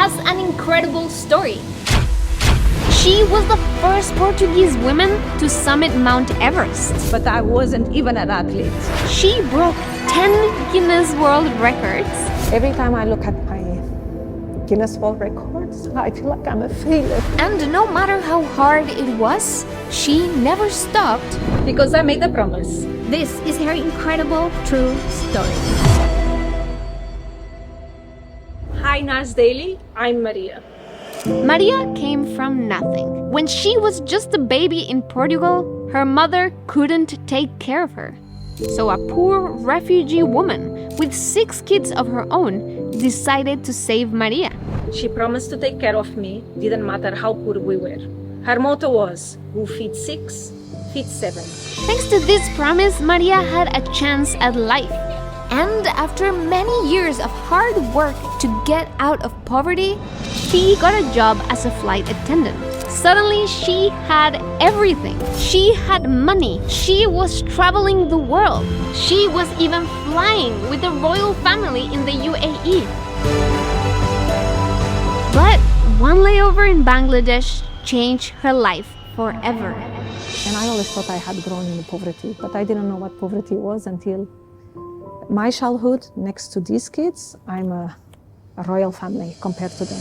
has an incredible story. She was the first Portuguese woman to summit Mount Everest. But I wasn't even an athlete. She broke 10 Guinness World Records. Every time I look at my Guinness World Records, I feel like I'm a failure. And no matter how hard it was, she never stopped. Because I made a promise. This is her incredible true story. Hi Nars Daily, I'm Maria. Maria came from nothing. When she was just a baby in Portugal, her mother couldn't take care of her. So a poor refugee woman with 6 kids of her own decided to save Maria. She promised to take care of me, didn't matter how poor we were. Her motto was, who feeds 6, feeds 7. Thanks to this promise, Maria had a chance at life. And after many years of hard work to get out of poverty, she got a job as a flight attendant. Suddenly, she had everything. She had money. She was traveling the world. She was even flying with the royal family in the UAE. But one layover in Bangladesh changed her life forever. And I always thought I had grown in poverty, but I didn't know what poverty was until my childhood. Next to these kids, I'm a royal family compared to them.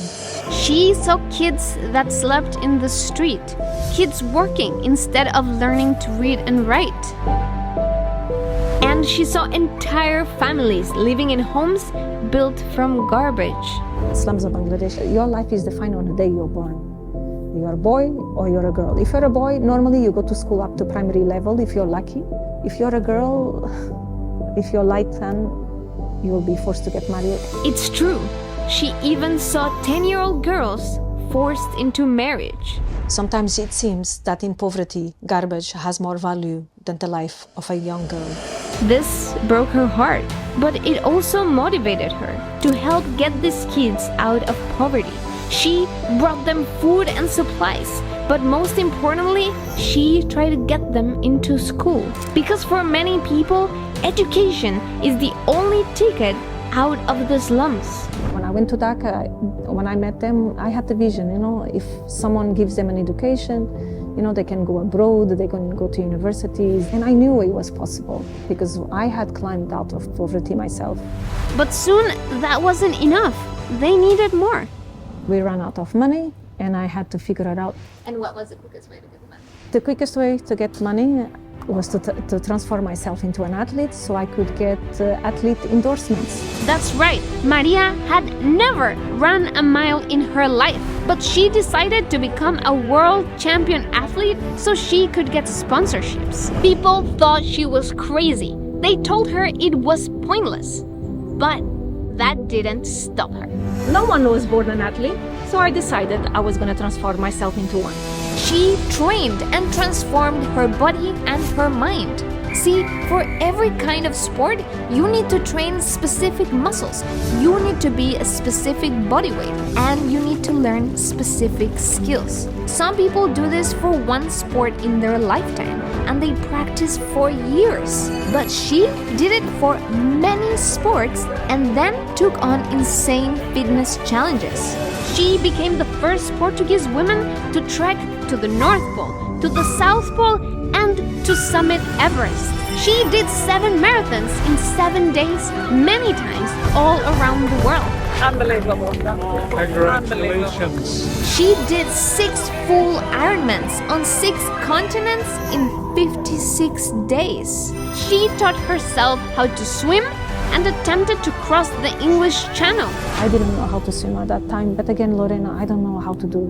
She saw kids that slept in the street, kids working instead of learning to read and write. And she saw entire families living in homes built from garbage. Slums of Bangladesh, your life is defined on the day you're born. You're a boy or you're a girl. If you're a boy, normally you go to school up to primary level if you're lucky. If you're a girl, if you're light tan, you will be forced to get married. It's true. She even saw 10-year-old girls forced into marriage. Sometimes it seems that in poverty, garbage has more value than the life of a young girl. This broke her heart, but it also motivated her to help get these kids out of poverty. She brought them food and supplies, but most importantly, she tried to get them into school. Because for many people, education is the only ticket out of the slums. When I went to Dhaka, when I met them, I had the vision, if someone gives them an education, they can go abroad, they can go to universities. And I knew it was possible because I had climbed out of poverty myself. But soon that wasn't enough. They needed more. We ran out of money and I had to figure it out. And what was the quickest way to get money? The quickest way to get money was to transform myself into an athlete so I could get athlete endorsements. That's right. Maria had never run a mile in her life, but she decided to become a world champion athlete so she could get sponsorships. People thought she was crazy. They told her it was pointless, but that didn't stop her. No one was born an athlete, so I decided I was going to transform myself into one. She trained and transformed her body and her mind. See, for every kind of sport, you need to train specific muscles. You need to be a specific body weight, and you need to learn specific skills. Some people do this for one sport in their lifetime, and they practice for years. But she did it for many sports and then took on insane fitness challenges. She became the first Portuguese woman to trek to the North Pole, to the South Pole, and to summit Everest. She did 7 marathons in 7 days, many times, all around the world. Unbelievable. Congratulations. She did 6 full Ironmans on 6 continents in 56 days. She taught herself how to swim and attempted to cross the English Channel. I didn't know how to swim at that time, but again, Lorena, I don't know how to do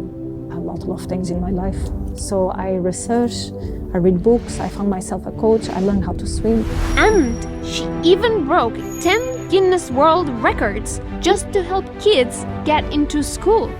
a lot of things in my life. So I researched, I read books, I found myself a coach, I learned how to swim. And she even broke 10 Guinness World Records just to help kids get into school.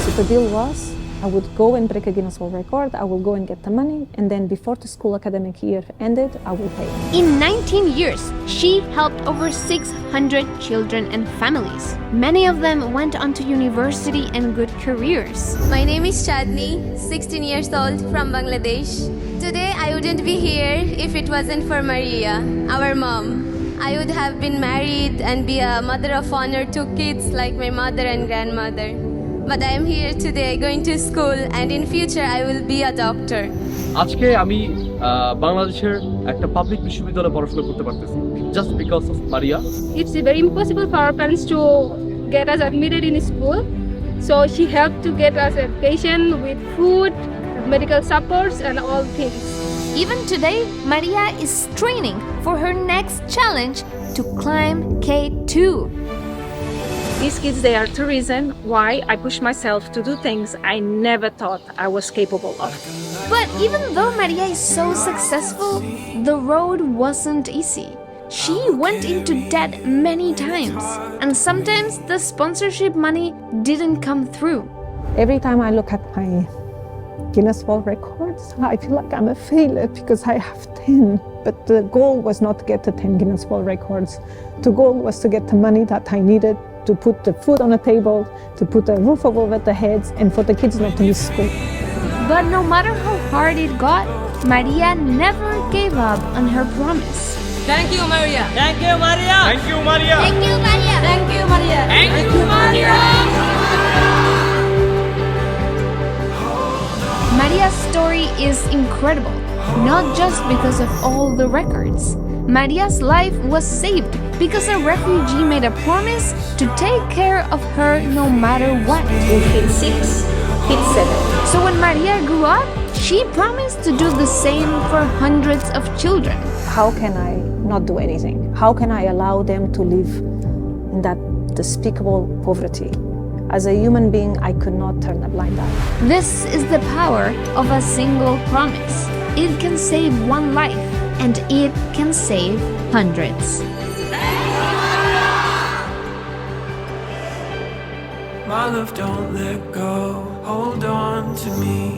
So the deal was, I would go and break a Guinness World Record, I will go and get the money, and then before the school academic year ended, I will pay. In 19 years, she helped over 600 children and families. Many of them went on to university and good careers. My name is Chandni, 16 years old from Bangladesh. Today I wouldn't be here if it wasn't for Maria, our mom. I would have been married and be a mother of honor to kids like my mother and grandmother. But I am here today going to school, and in future I will be a doctor. আজকে আমি বাংলাদেশের একটা public বিশ্ববিদ্যালয়ে পড়াশোনা করতে পারতেছি just because of Maria. It's very impossible for our parents to get us admitted in school. So she helped to get us education with food, medical supports and all things. Even today, Maria is training for her next challenge to climb K2. These kids, they are the reason why I push myself to do things I never thought I was capable of. But even though Maria is so successful, the road wasn't easy. She went into debt many times, and sometimes the sponsorship money didn't come through. Every time I look at my Guinness World Records, I feel like I'm a failure because I have 10. But the goal was not to get to 10 Guinness World Records. The goal was to get the money that I needed to put the food on the table, to put a roof over their heads, and for the kids not to miss school. But no matter how hard it got, Maria never gave up on her promise. Thank you, Maria. Thank you, Maria. Thank you, Maria. Thank you, Maria. Thank you, Maria. Maria's story is incredible, not just because of all the records. Maria's life was saved because a refugee made a promise to take care of her no matter what. In hit 6, hit 7. So when Maria grew up, she promised to do the same for hundreds of children. How can I not do anything? How can I allow them to live in that despicable poverty? As a human being, I could not turn a blind eye. This is the power of a single promise. It can save one life, and it can save hundreds. My love, don't let go. Hold on to me.